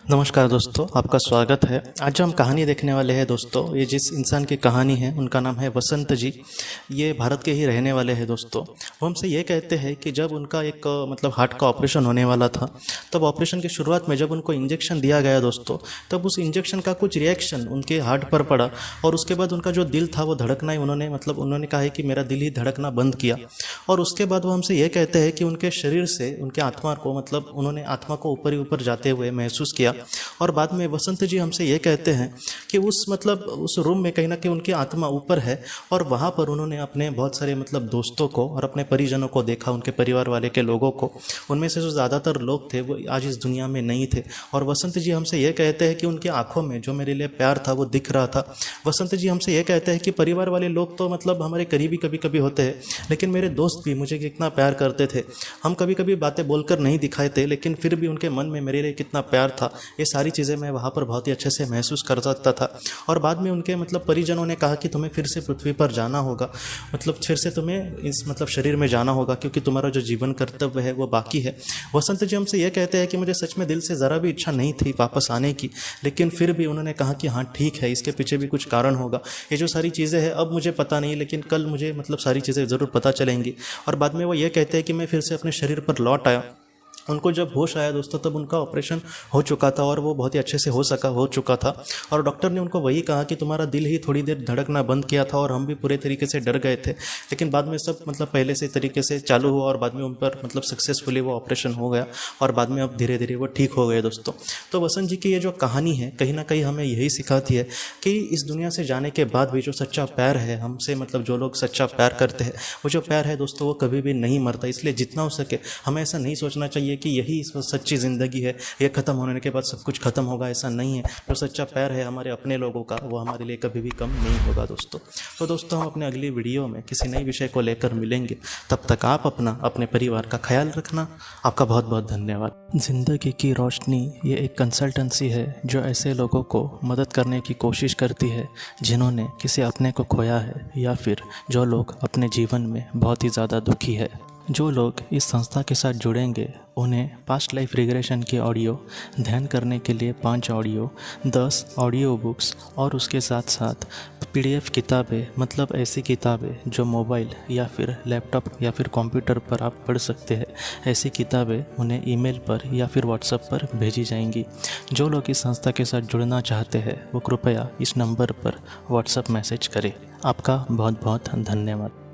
नमस्कार दोस्तों, आपका स्वागत है। आज जो हम कहानी देखने वाले हैं दोस्तों, ये जिस इंसान की कहानी है उनका नाम है वसंत जी। ये भारत के ही रहने वाले हैं दोस्तों। वो हमसे ये कहते हैं कि जब उनका एक मतलब हार्ट का ऑपरेशन होने वाला था, तब ऑपरेशन की शुरुआत में जब उनको इंजेक्शन दिया गया दोस्तों, तब उस इंजेक्शन का कुछ रिएक्शन उनके हार्ट पर पड़ा और उसके बाद उनका जो दिल था वो धड़कना ही उन्होंने कहा है कि मेरा दिल ही धड़कना बंद किया। और उसके बाद वो हमसे ये कहते हैं कि उनके शरीर से उनके आत्मा को उन्होंने आत्मा को ऊपर ही ऊपर जाते हुए महसूस किया। और बाद में वसंत जी हमसे ये कहते हैं कि उस रूम में कहीं ना कहीं उनकी आत्मा ऊपर है और वहाँ पर उन्होंने अपने बहुत सारे दोस्तों को और अपने परिजनों को देखा, उनके परिवार वाले के लोगों को। उनमें से जो ज़्यादातर लोग थे वो आज इस दुनिया में नहीं थे। और वसंत जी हमसे ये कहते हैं कि उनकी आंखों में जो मेरे लिए प्यार था वो दिख रहा था। वसंत जी हमसे ये कहते हैं कि परिवार वाले लोग तो हमारे करीबी कभी कभी होते हैं, लेकिन मेरे दोस्त भी मुझे कितना प्यार करते थे। हम कभी कभी बातें बोलकर नहीं दिखाए थे, लेकिन फिर भी उनके मन में मेरे लिए कितना प्यार था, ये सारी चीज़ें मैं वहाँ पर बहुत ही अच्छे से महसूस कर सकता था। और बाद में उनके परिजनों ने कहा कि तुम्हें फिर से पृथ्वी पर जाना होगा, फिर से तुम्हें इस शरीर में जाना होगा, क्योंकि तुम्हारा जो जीवन कर्तव्य है वो बाकी है। वसंत जी हमसे ये कहते हैं कि मुझे सच में दिल से ज़रा भी इच्छा नहीं थी वापस आने की, लेकिन फिर भी उन्होंने कहा कि हाँ ठीक है, इसके पीछे भी कुछ कारण होगा। ये जो सारी चीज़ें हैं अब मुझे पता नहीं, लेकिन कल मुझे सारी चीज़ें ज़रूर पता चलेंगी। और बाद में वो ये कहते हैं कि मैं फिर से अपने शरीर पर लौट आया। उनको जब होश आया दोस्तों, तब उनका ऑपरेशन हो चुका था और वो बहुत ही अच्छे से हो चुका था। और डॉक्टर ने उनको वही कहा कि तुम्हारा दिल ही थोड़ी देर धड़कना बंद किया था और हम भी पूरे तरीके से डर गए थे, लेकिन बाद में सब पहले से तरीके से चालू हुआ और बाद में उन पर सक्सेसफुली वो ऑपरेशन हो गया और बाद में अब धीरे धीरे वो ठीक हो गए दोस्तों। तो वसंत जी की ये जो कहानी है कहीं ना कहीं हमें यही सिखाती है कि इस दुनिया से जाने के बाद भी जो सच्चा प्यार है हमसे, जो लोग सच्चा प्यार करते हैं, वो जो प्यार है दोस्तों वो कभी भी नहीं मरता। इसलिए जितना हो सके हमें ऐसा नहीं सोचना चाहिए कि यही सच्ची ज़िंदगी है, ये ख़त्म होने के बाद सब कुछ ख़त्म होगा, ऐसा नहीं है। जो सच्चा प्यार है हमारे अपने लोगों का, वो हमारे लिए कभी भी कम नहीं होगा दोस्तों। तो दोस्तों, हम अपने अगली वीडियो में किसी नए विषय को लेकर मिलेंगे। तब तक आप अपने परिवार का ख्याल रखना। आपका बहुत बहुत धन्यवाद। ज़िंदगी की रोशनी ये एक कंसल्टेंसी है जो ऐसे लोगों को मदद करने की कोशिश करती है जिन्होंने किसी अपने को खोया है, या फिर जो लोग अपने जीवन में बहुत ही ज़्यादा दुखी है। जो लोग इस संस्था के साथ जुड़ेंगे उन्हें पास्ट लाइफ रिग्रेशन की ऑडियो, ध्यान करने के लिए 5 ऑडियो, 10 ऑडियो बुक्स और उसके साथ साथ PDF किताबें, ऐसी किताबें जो मोबाइल या फिर लैपटॉप या फिर कंप्यूटर पर आप पढ़ सकते हैं, ऐसी किताबें उन्हें ईमेल पर या फिर व्हाट्सएप पर भेजी जाएंगी। जो लोग इस संस्था के साथ जुड़ना चाहते हैं वो कृपया इस नंबर पर व्हाट्सएप मैसेज करें। आपका बहुत बहुत धन्यवाद।